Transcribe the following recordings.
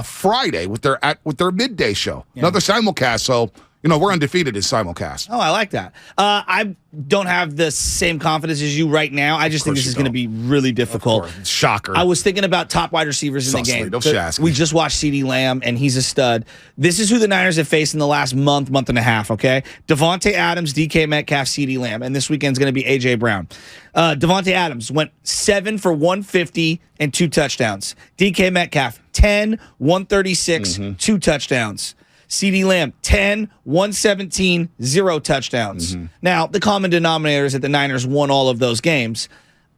Friday with their midday show. Yeah. Another simulcast. So we're undefeated in simulcast. Oh, I like that. I don't have the same confidence as you right now. I just think this is going to be really difficult. Shocker. I was thinking about top wide receivers in the game. We just watched CeeDee Lamb, and he's a stud. This is who the Niners have faced in the last month and a half, okay? Devontae Adams, DK Metcalf, CeeDee Lamb, and this weekend's going to be A.J. Brown. Devontae Adams went 7 for 150 and 2 touchdowns. DK Metcalf, 10, 136, 2 touchdowns. CeeDee Lamb, 10, 117, 0 touchdowns. Now, the common denominator is that the Niners won all of those games.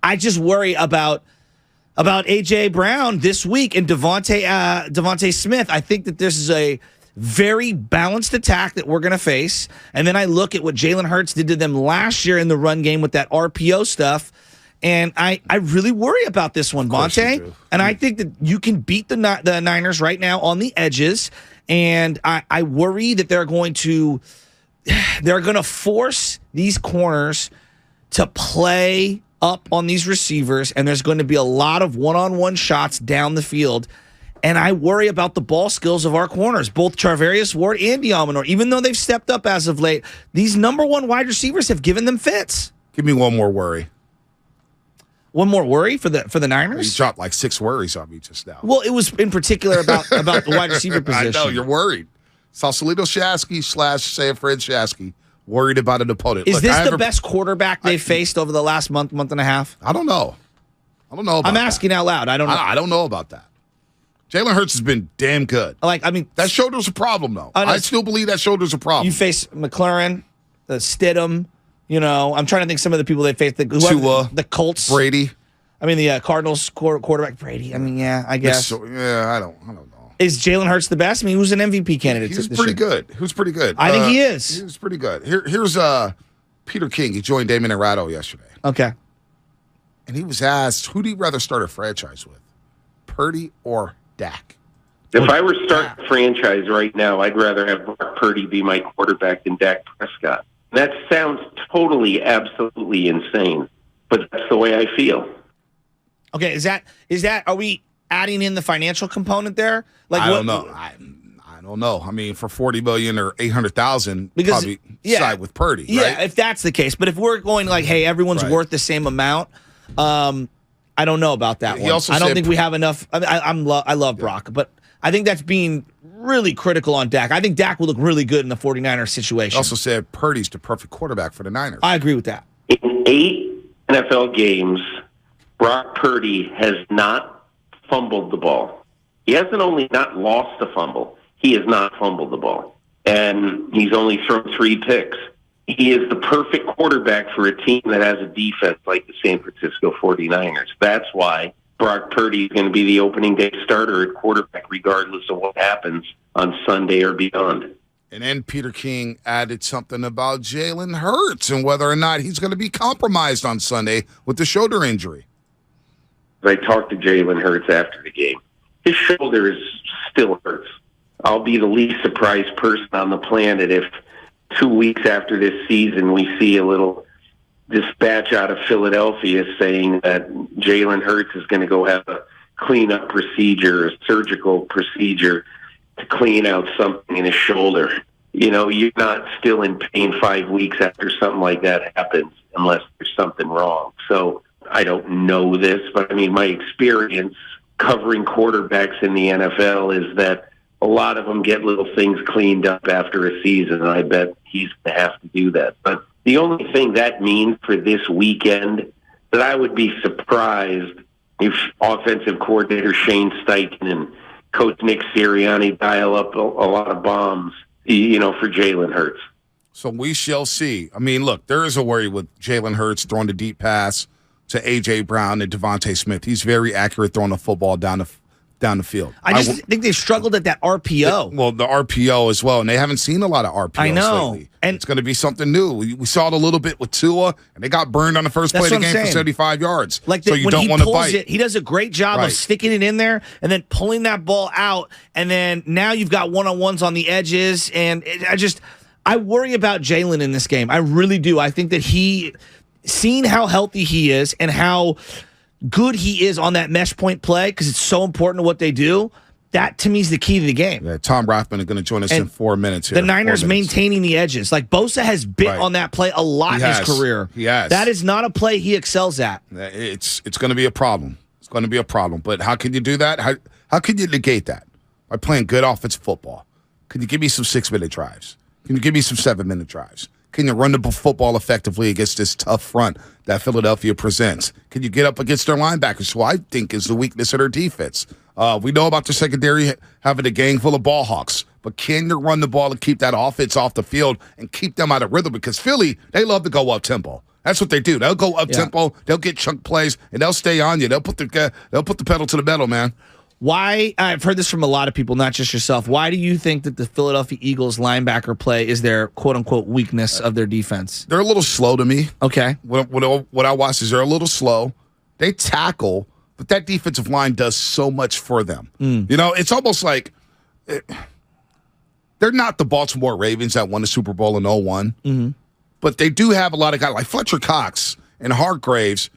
I just worry about A.J. Brown this week and Devontae Smith. I think that this is a very balanced attack that we're going to face. And then I look at what Jalen Hurts did to them last year in the run game with that RPO stuff. And I really worry about this one, Vontae. And I think that you can beat the Niners right now on the edges. And I worry that they're going to force these corners to play up on these receivers, and there's going to be a lot of one-on-one shots down the field. And I worry about the ball skills of our corners, both Charvarius Ward and Diamonor. Even though they've stepped up as of late, these number one wide receivers have given them fits. Give me one more worry. One more worry for the Niners? You dropped like 6 worries on me just now. Well, it was in particular about the wide receiver position. I know, you're worried. Sausalito Shasky / Sanford Shasky worried about an opponent. Is this the best quarterback they've faced over the last month and a half? I don't know. About I'm asking out loud. I don't know. I don't know about that. Jalen Hurts has been damn good. That shoulder's a problem, though. I still believe that shoulder's a problem. You face McLaurin, Stidham. I'm trying to think some of the people they faced. The Colts. Brady. The Cardinals quarterback Brady. I guess. I don't know. Is Jalen Hurts the best? He was an MVP candidate. He was pretty good. I think he is. He was pretty good. Here's Peter King. He joined Damon and Ratto yesterday. Okay. And he was asked, who do you rather start a franchise with, Purdy or Dak? If I were starting a franchise right now, I'd rather have Brock Purdy be my quarterback than Dak Prescott. That sounds totally, absolutely insane, but that's the way I feel. Okay, is that? Are we adding in the financial component there? I don't know. I don't know. For $40 million or $800,000, probably side with Purdy. Right? Yeah, if that's the case. But if we're going hey, everyone's worth the same amount, I don't know about that one. I don't think we have enough. I love Brock, but I think that's being really critical on Dak. I think Dak will look really good in the 49ers situation. He also said Purdy's the perfect quarterback for the Niners. I agree with that. In 8 NFL games, Brock Purdy has not fumbled the ball. He hasn't only not lost the fumble, he has not fumbled the ball. And he's only thrown 3 picks. He is the perfect quarterback for a team that has a defense like the San Francisco 49ers. That's why Brock Purdy is going to be the opening day starter at quarterback regardless of what happens on Sunday or beyond. And then Peter King added something about Jalen Hurts and whether or not he's going to be compromised on Sunday with the shoulder injury. I talked to Jalen Hurts after the game. His shoulder still hurts. I'll be the least surprised person on the planet if 2 weeks after this season we see a little dispatch out of Philadelphia saying that Jalen Hurts is going to go have a cleanup procedure, a surgical procedure to clean out something in his shoulder. You're not still in pain 5 weeks after something like that happens unless there's something wrong. So I don't know this, but my experience covering quarterbacks in the NFL is that a lot of them get little things cleaned up after a season, and I bet he's going to have to do that. But the only thing that means for this weekend that I would be surprised if offensive coordinator Shane Steichen and Coach Nick Sirianni dial up a lot of bombs, for Jalen Hurts. So we shall see. Look, there is a worry with Jalen Hurts throwing the deep pass to A.J. Brown and Devontae Smith. He's very accurate throwing the football down the field. I think they've struggled at that RPO. The RPO as well, and they haven't seen a lot of RPOs I know. lately. And it's going to be something new. We saw it a little bit with Tua, and they got burned on the first play of the game for 75 yards. So you don't want to bite. He does a great job of sticking it in there and then pulling that ball out, and then now you've got one-on-ones on the edges, and I worry about Jalen in this game. I really do. I think that seeing how healthy he is and how good he is on that mesh point play, because it's so important to what they do, That, to me, is the key to the game. Yeah, Tom Rathman is going to join us in 4 minutes here. The Niners maintaining the edges. Like, Bosa has bit on that play a lot in his career. He has. That is not a play he excels at. It's going to be a problem. It's going to be a problem. But how can you do that? How can you negate that? By playing good offensive football. Can you give me some 6-minute drives? Can you give me some 7-minute drives? Can you run the football effectively against this tough front that Philadelphia presents? Can you get up against their linebackers, who I think is the weakness of their defense? We know about the secondary having a gang full of ball hawks, but can you run the ball and keep that offense off the field and keep them out of rhythm? Because Philly, they love to go up-tempo. That's what they do. They'll go up-tempo, they'll get chunk plays, and they'll stay on you. They'll put the pedal to the metal, man. Why, I've heard this from a lot of people, not just yourself, why do you think that the Philadelphia Eagles linebacker play is their quote-unquote weakness of their defense? They're a little slow to me. Okay. What I watch is they're a little slow. They tackle, but that defensive line does so much for them. You know, it's almost like they're not the Baltimore Ravens that won the Super Bowl in 01, but they do have a lot of guys like Fletcher Cox and Hargraves.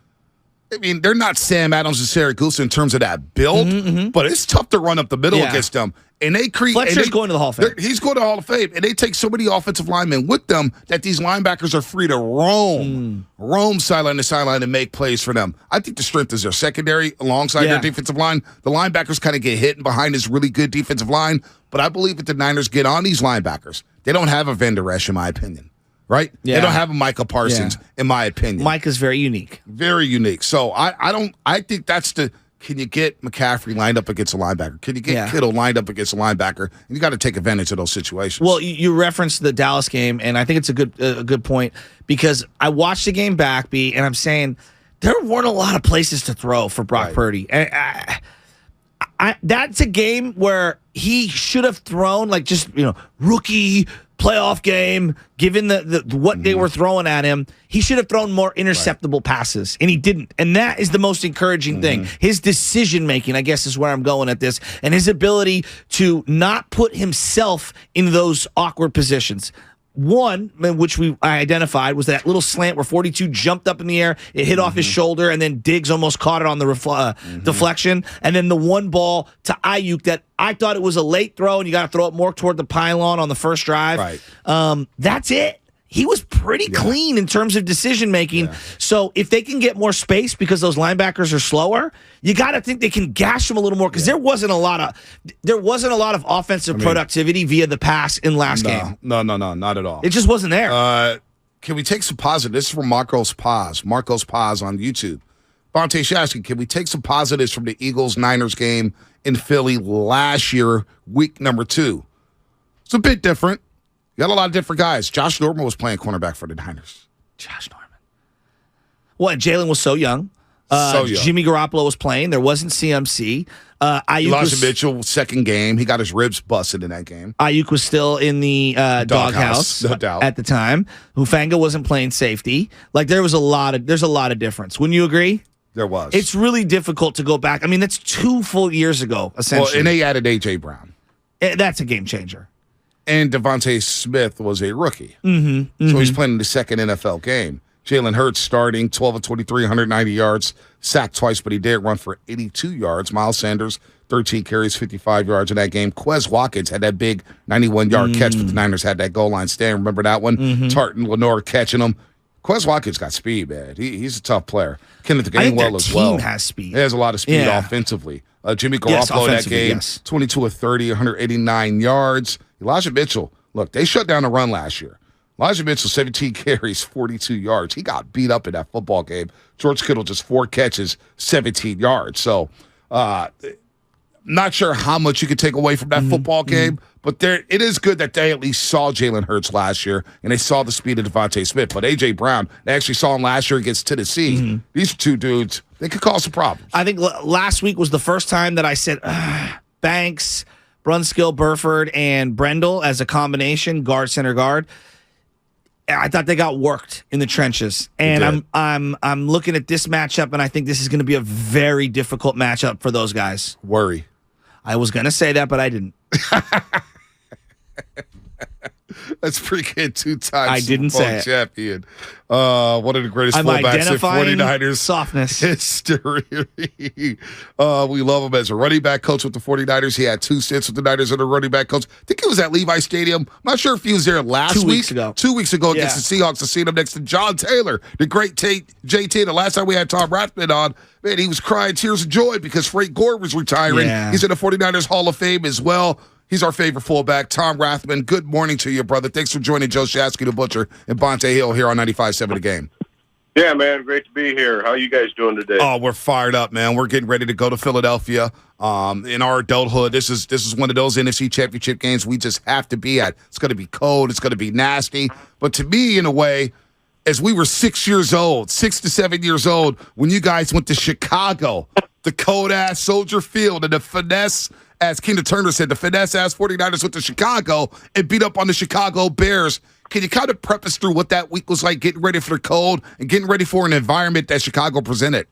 I mean, they're not Sam Adams and Syracuse in terms of that build, but it's tough to run up the middle against them. And they create. Fletcher's going to the Hall of Fame. He's going to the Hall of Fame, and they take so many offensive linemen with them that these linebackers are free to roam sideline to sideline and make plays for them. I think the strength is their secondary alongside their defensive line. The linebackers kind of get hit behind this really good defensive line, but I believe if the Niners get on these linebackers, they don't have a Van Der Esch, in my opinion. Right? Yeah. They don't have a Micah Parsons, in my opinion. Micah's very unique. Very unique. So I think that's can you get McCaffrey lined up against a linebacker? Can you get Kittle lined up against a linebacker? And you got to take advantage of those situations. Well, you referenced the Dallas game, and I think it's a good point, because I watched the game back, B, and I'm saying there weren't a lot of places to throw for Brock Purdy. And that's a game where he should have thrown, like, just, rookie playoff game, given the what they were throwing at him, he should have thrown more interceptable passes, and he didn't. And that is the most encouraging thing. His decision-making, I guess, is where I'm going at this, and his ability to not put himself in those awkward positions. One, which I identified, was that little slant where 42 jumped up in the air, it hit off his shoulder, and then Diggs almost caught it on the deflection. And then the one ball to Ayuk that I thought it was a late throw, and you got to throw it more toward the pylon on the first drive. Right. That's it. He was pretty clean in terms of decision making. Yeah. So if they can get more space because those linebackers are slower, you got to think they can gash them a little more, because there wasn't a lot of offensive productivity via the pass in last game. No, not at all. It just wasn't there. Can we take some positive? This is from Marcos Paz on YouTube. Bonte Shasky, can we take some positives from the Eagles-Niners game in Philly last year, week number 2? It's a bit different. You got a lot of different guys. Josh Norman was playing cornerback for the Niners. Josh Norman. Well, Jalen was so young. Jimmy Garoppolo was playing. There wasn't CMC. Elijah Mitchell, second game. He got his ribs busted in that game. Ayuk was still in the doghouse no doubt. At the time. Hufanga wasn't playing safety. Like, there's a lot of difference. Wouldn't you agree? There was. It's really difficult to go back. I mean, that's 2 full years ago, essentially. Well, and they added A.J. Brown. That's a game changer. And Devontae Smith was a rookie. So he's playing in the second NFL game. Jalen Hurts starting, 12 of 23, 190 yards, sacked twice, but he did run for 82 yards. Miles Sanders, 13 carries, 55 yards in that game. Quez Watkins had that big 91-yard catch, but the Niners had that goal line stand. Remember that one? Tartan Lenore catching him. Quez Watkins got speed, man. He's a tough player. Kenneth Gainwell as well. Team has speed. He has a lot of speed offensively. Jimmy Garoppolo in that game, 22 of 30, 189 yards. Elijah Mitchell, look, they shut down the run last year. Elijah Mitchell, 17 carries, 42 yards. He got beat up in that football game. George Kittle, just 4 catches, 17 yards. So, not sure how much you could take away from that football game, but it is good that they at least saw Jalen Hurts last year, and they saw the speed of Devontae Smith. But A.J. Brown, they actually saw him last year against Tennessee. These 2 dudes, they could cause some problems. I think last week was the first time that I said, Banks, Brunskill, Burford, and Brendel as a combination, guard, center guard. I thought they got worked in the trenches, and I'm looking at this matchup, and I think this is going to be a very difficult matchup for those guys. Worry. I was going to say that, but I didn't. That's pretty good. 2-time I didn't Super Bowl say it. champion. One of the greatest fullbacks in 49ers softness history. We love him as a running back coach with the 49ers. He had 2 stints with the Niners as a running back coach. I think he was at Levi Stadium. I'm not sure if he was there last week. 2 weeks ago. 2 weeks ago against the Seahawks. I seen him next to John Taylor, the great JT. The last time we had Tom Rathman on, man, he was crying tears of joy because Frank Gore was retiring. Yeah. He's in the 49ers Hall of Fame as well. He's our favorite fullback, Tom Rathman. Good morning to you, brother. Thanks for joining Joe Shasky, the Butcher, and Bonte Hill here on 95.7 The Game. Yeah, man, great to be here. How are you guys doing today? Oh, we're fired up, man. We're getting ready to go to Philadelphia. In our adulthood, this is one of those NFC Championship games we just have to be at. It's going to be cold. It's going to be nasty. But to me, in a way, as we were 6 to 7 years old, when you guys went to Chicago, the cold-ass Soldier Field, and the finesse, as Tina Turner said, the finesse-ass 49ers went to Chicago and beat up on the Chicago Bears. Can you kind of prep us through what that week was like, getting ready for the cold and getting ready for an environment that Chicago presented?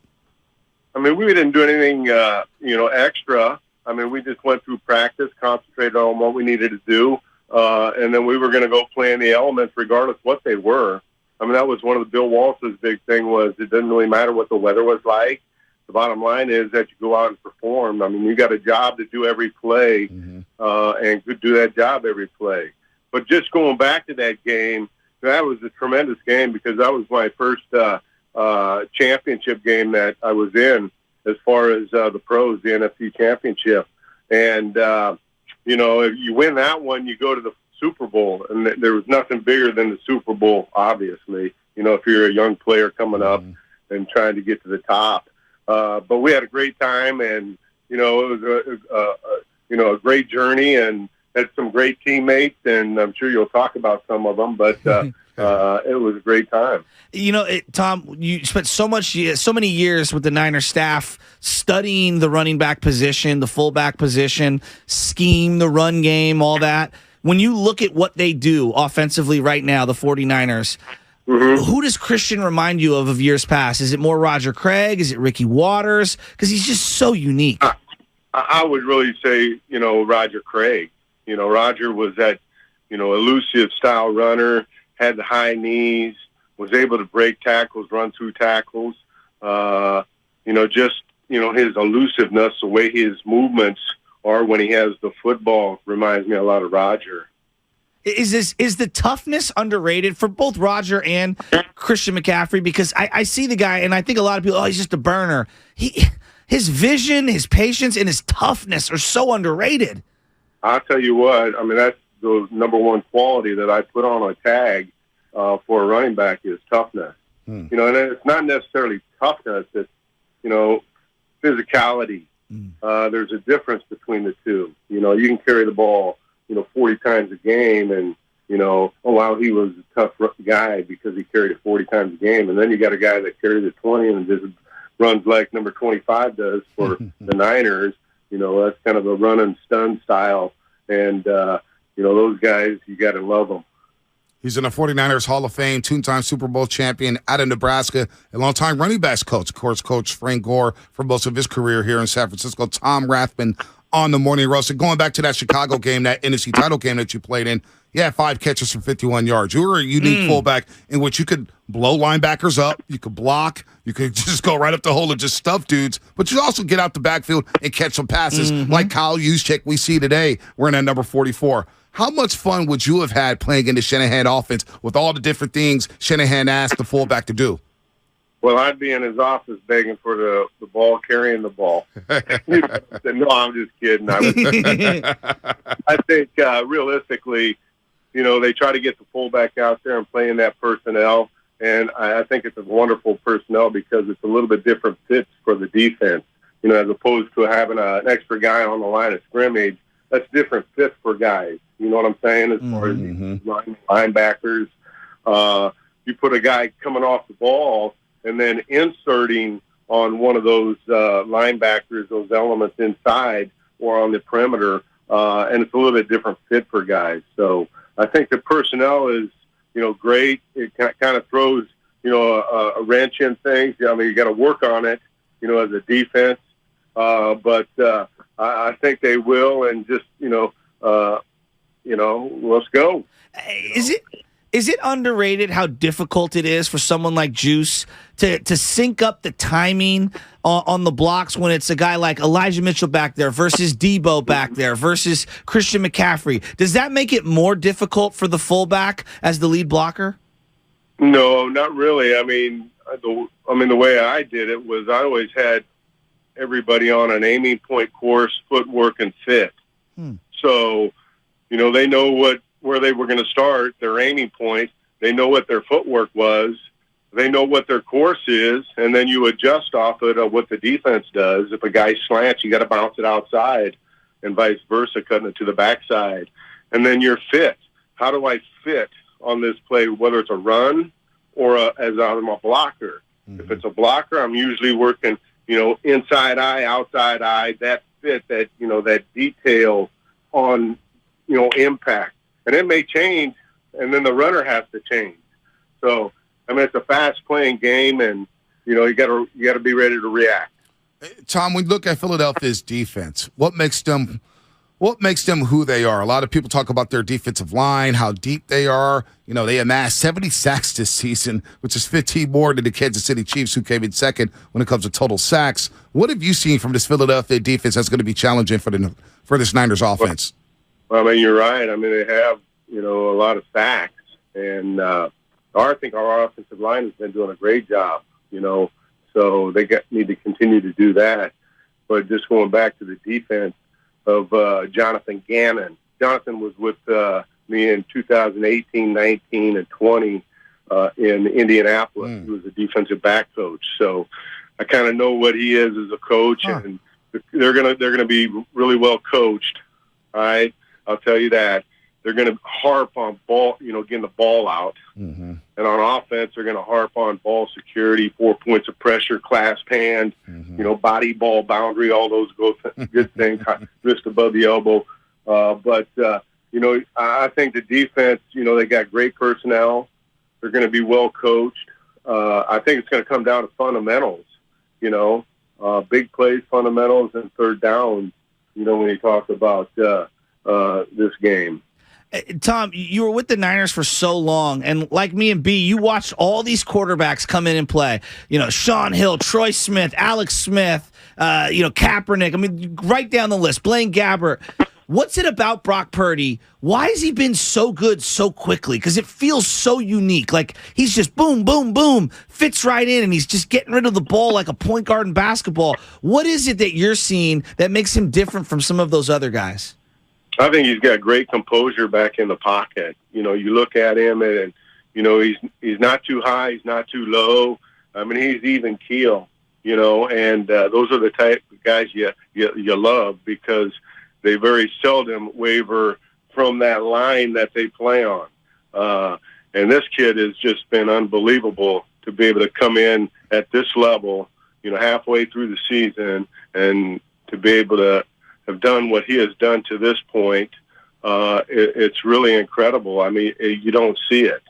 I mean, we didn't do anything, extra. I mean, we just went through practice, concentrated on what we needed to do, and then we were going to go play in the elements regardless what they were. I mean, that was one of the Bill Walsh's big thing was it didn't really matter what the weather was like. The bottom line is that you go out and perform. I mean, you got a job to do every play, and could do that job every play. But just going back to that game, that was a tremendous game because that was my first championship game that I was in as far as the pros, the NFC Championship. And, if you win that one, you go to the Super Bowl. And there was nothing bigger than the Super Bowl, obviously, if you're a young player coming up and trying to get to the top. But we had a great time, and, it was a great journey, and had some great teammates, and I'm sure you'll talk about some of them, but it was a great time. Tom, you spent so many years with the Niners staff studying the running back position, the fullback position, scheme, the run game, all that. When you look at what they do offensively right now, the 49ers, who does Christian remind you of years past? Is it more Roger Craig? Is it Ricky Waters? Because he's just so unique. I would really say, Roger Craig. Roger was that, elusive style runner, had the high knees, was able to break tackles, run through tackles. His elusiveness, the way his movements are when he has the football reminds me a lot of Roger. Is the toughness underrated for both Roger and Christian McCaffrey? Because I see the guy, and I think a lot of people, he's just a burner. His vision, his patience, and his toughness are so underrated. I'll tell you what, I mean, that's the number one quality that I put on a tag for a running back is toughness. And it's not necessarily toughness, it's, physicality. There's a difference between the two. You can carry the ball, 40 times a game and, he was a tough guy because he carried it 40 times a game. And then you got a guy that carries it 20 and just runs like number 25 does for the Niners. That's kind of a run and stun style. And, those guys, you got to love them. He's in the 49ers Hall of Fame, 2-time Super Bowl champion out of Nebraska, a longtime running backs coach. Of course, Coach Frank Gore for most of his career here in San Francisco. Tom Rathman on the Morning Roast. And going back to that Chicago game, that NFC title game that you played in, you had 5 catches for 51 yards. You were a unique fullback in which you could blow linebackers up, you could block, you could just go right up the hole and just stuff dudes, but you also get out the backfield and catch some passes like Kyle Juszczyk we see today wearing that number 44. How much fun would you have had playing in the Shanahan offense with all the different things Shanahan asked the fullback to do? Well, I'd be in his office begging for the ball, carrying the ball. No, I'm just kidding. I think realistically, they try to get the fullback out there and play in that personnel, and I think it's a wonderful personnel because it's a little bit different fits for the defense, as opposed to having an extra guy on the line of scrimmage. That's different fits for guys. You know what I'm saying? As far as linebackers, you put a guy coming off the ball and then inserting on one of those linebackers, those elements inside or on the perimeter, and it's a little bit different fit for guys. So I think the personnel is, great. It kind of throws, a wrench in things. I mean, you got to work on it, as a defense. But I think they will, and just let's go. Is it underrated how difficult it is for someone like Juice to sync up the timing on the blocks when it's a guy like Elijah Mitchell back there versus Debo back there versus Christian McCaffrey? Does that make it more difficult for the fullback as the lead blocker? No, not really. I mean, the way I did it was I always had everybody on an aiming point course, footwork, and fit. So, they know where they were going to start, their aiming point. They know what their footwork was. They know what their course is, and then you adjust off it of what the defense does. If a guy slants, you got to bounce it outside, and vice versa, cutting it to the backside. And then you're fit. How do I fit on this play, whether it's a run or as I'm a blocker? If it's a blocker, I'm usually working, inside eye, outside eye, that fit, that, that detail on, impact. And it may change, and then the runner has to change. So, it's a fast-playing game, and, you got to be ready to react. Tom, we look at Philadelphia's defense. What makes them who they are? A lot of people talk about their defensive line, how deep they are. They amassed 70 sacks this season, which is 15 more than the Kansas City Chiefs, who came in second when it comes to total sacks. What have you seen from this Philadelphia defense that's going to be challenging for this Niners offense? Well, you're right. They have, a lot of sacks. And I think our offensive line has been doing a great job, so they need to continue to do that. But just going back to the defense of Jonathan Gannon. Jonathan was with me in 2018, 19, and 20 in Indianapolis. He was a defensive back coach. So I kind of know what he is as a coach, and they're gonna be really well coached. All right, I'll tell you that. They're going to harp on ball, getting the ball out. And on offense, they're going to harp on ball security, 4 points of pressure, clasp hand, body, ball, boundary, all those good things, wrist above the elbow. But I think the defense, they got great personnel. They're going to be well coached. I think it's going to come down to fundamentals, big plays, fundamentals, and third downs, when you talk about this game. Tom, you were with the Niners for so long, and like me and B, you watched all these quarterbacks come in and play. Sean Hill, Troy Smith, Alex Smith, Kaepernick. Right down the list. Blaine Gabbert. What's it about Brock Purdy? Why has he been so good so quickly? Because it feels so unique. Like he's just boom, boom, boom, fits right in, and he's just getting rid of the ball like a point guard in basketball. What is it that you're seeing that makes him different from some of those other guys? I think he's got great composure back in the pocket. You look at him and he's not too high, he's not too low. He's even keel, and those are the type of guys you love because they very seldom waver from that line that they play on. And this kid has just been unbelievable to be able to come in at this level, halfway through the season and to be able to have done what he has done to this point. It's really incredible. You don't see it.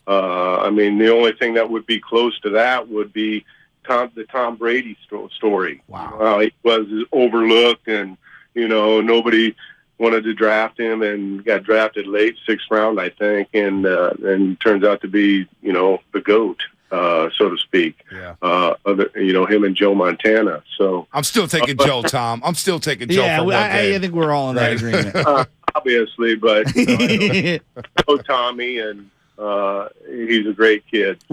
The only thing that would be close to that would be the Tom Brady story. Wow. How he was overlooked and, nobody wanted to draft him and got drafted late, 6th round, I think, and turns out to be, the GOAT. So to speak, him and Joe Montana. So I'm still taking Joe, Tom. I'm still taking Joe. Yeah, I think we're all in that agreement. Obviously, but Tommy, and he's a great kid.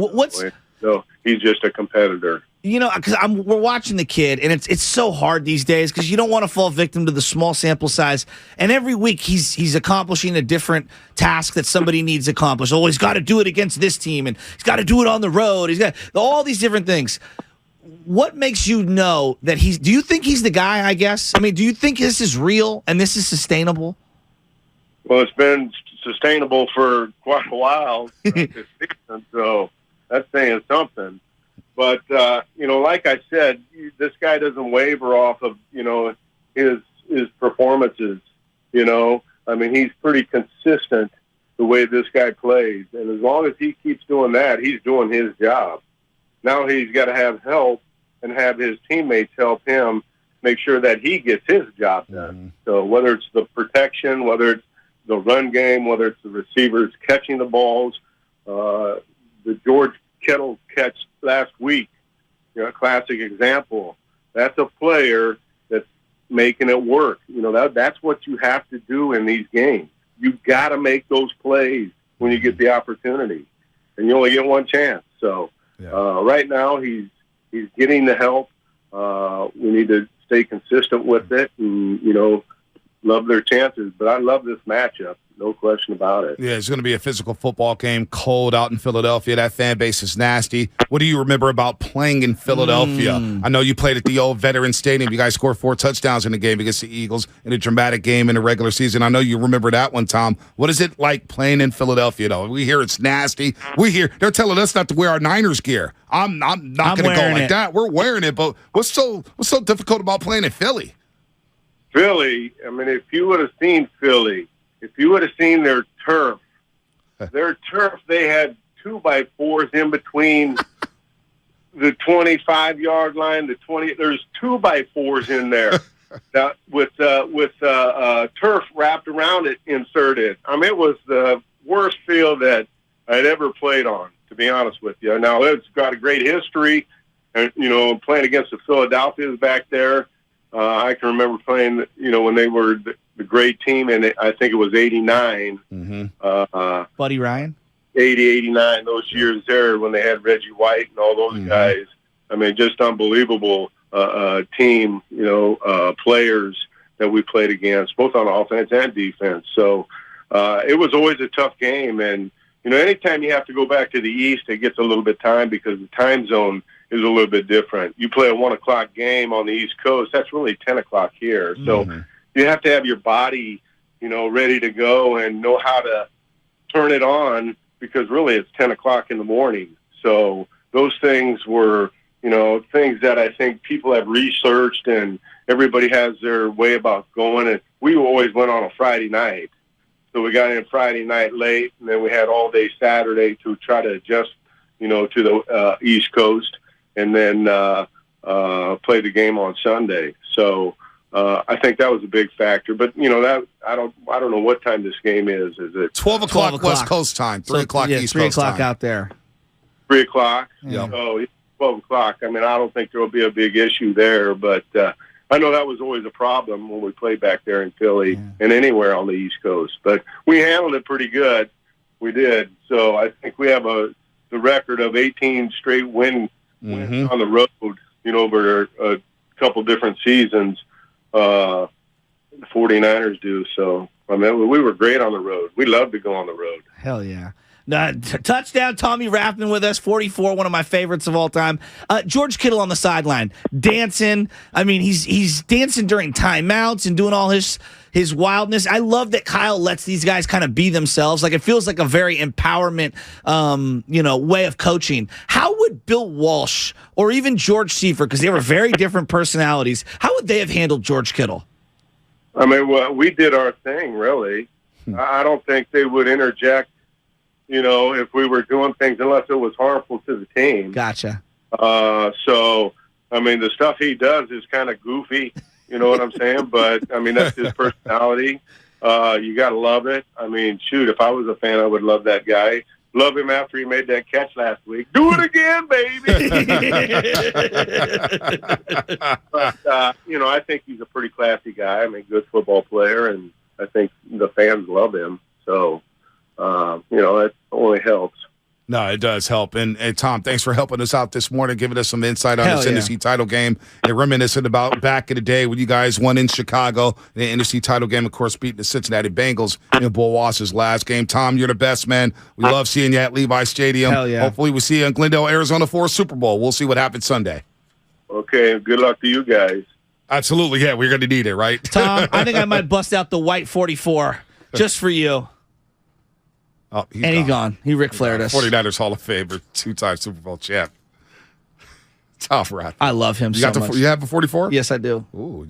So he's just a competitor. Because we're watching the kid, and it's so hard these days because you don't want to fall victim to the small sample size. And every week he's accomplishing a different task that somebody needs accomplished. Oh, he's got to do it against this team, and he's got to do it on the road. He's got all these different things. What makes you know that do you think he's the guy, I guess? Do you think this is real and this is sustainable? Well, it's been sustainable for quite a while this season, so that's saying something. But, like I said, this guy doesn't waver off of, his performances, he's pretty consistent the way this guy plays. And as long as he keeps doing that, he's doing his job. Now he's got to have help and have his teammates help him make sure that he gets his job done. So whether it's the protection, whether it's the run game, whether it's the receivers catching the balls. The George Kittle catch last week, a classic example. That's a player that's making it work. That's what you have to do in these games. You've got to make those plays when you get the opportunity, and you only get one chance. So right now he's getting the help. We need to stay consistent with it, and love their chances. But I love this matchup. No question about it. Yeah, it's going to be a physical football game, cold out in Philadelphia. That fan base is nasty. What do you remember about playing in Philadelphia? I know you played at the old Veterans Stadium. You guys scored 4 touchdowns in the game against the Eagles in a dramatic game in the regular season. I know you remember that one, Tom. What is it like playing in Philadelphia, though? We hear it's nasty. We hear they're telling us not to wear our Niners gear. I'm not going to go like that. We're wearing it, but what's so difficult about playing in Philly? Philly, I mean, if you would have seen Philly, if you would have seen their turf, they had 2x4s in between the 25-yard line, the 20. There's 2x4s in there with turf wrapped around it, inserted. I mean, it was the worst field that I'd ever played on, to be honest with you. Now it's got a great history, and playing against the Philadelphia's back there. I can remember playing, when they were the great team, and I think it was 89. Buddy Ryan? 80, 89, those years there when they had Reggie White and all those guys. I mean, just unbelievable team, players that we played against, both on offense and defense. So it was always a tough game. And, anytime you have to go back to the East, it gets a little bit time because the time zone is a little bit different. You play a 1 o'clock game on the East Coast, that's really 10 o'clock here. So you have to have your body, ready to go and know how to turn it on because really it's 10 o'clock in the morning. So those things were, things that I think people have researched and everybody has their way about going. And we always went on a Friday night. So we got in Friday night late, and then we had all day Saturday to try to adjust, to the East Coast, and then play the game on Sunday. So I think that was a big factor. But that I don't know what time this game is. Is it 12 o'clock West Coast time, 3 o'clock East Coast 3 o'clock time. Out there. 3 o'clock. Yeah. So 12 o'clock. I mean, I don't think there will be a big issue there, but I know that was always a problem when we played back there in Philly and anywhere on the East Coast. But we handled it pretty good. We did. So I think we have the record of 18 straight wins on the road, over a couple different seasons. The 49ers do. So, I mean, we were great on the road. We love to go on the road. Hell yeah. Touchdown, Tommy Rathman with us, 44, one of my favorites of all time. George Kittle on the sideline, dancing. I mean, he's dancing during timeouts and doing all his wildness. I love that Kyle lets these guys kind of be themselves. Like, it feels like a very empowerment, way of coaching. How would Bill Walsh or even George Seifert, because they were very different personalities, how would they have handled George Kittle? I mean, we did our thing, really. I don't think they would interject, if we were doing things unless it was harmful to the team. Gotcha. So, I mean, the stuff he does is kind of goofy, you know what I'm saying? But, I mean, that's his personality. You got to love it. I mean, shoot, if I was a fan, I would love that guy. Love him after he made that catch last week. Do it again, baby! But, I think he's a pretty classy guy. I mean, good football player, and I think the fans love him. So, that only helps. No, it does help. And Tom, thanks for helping us out this morning, giving us some insight on this NFC title game and reminiscing about back in the day when you guys won in Chicago, the NFC title game, of course, beating the Cincinnati Bengals in Bull Walsh's last game. Tom, you're the best, man. We love seeing you at Levi Stadium. Hell yeah. Hopefully we see you in Glendale, Arizona for a Super Bowl. We'll see what happens Sunday. Okay, good luck to you guys. Absolutely, yeah. We're going to need it, right? Tom, I think I might bust out the white 44 just for you. Oh, he's gone. He Ric Flaired us. 49ers Hall of Famer, 2-time Super Bowl champ. Tom Rathman. I love him so much. You have a 44? Yes, I do. Ooh.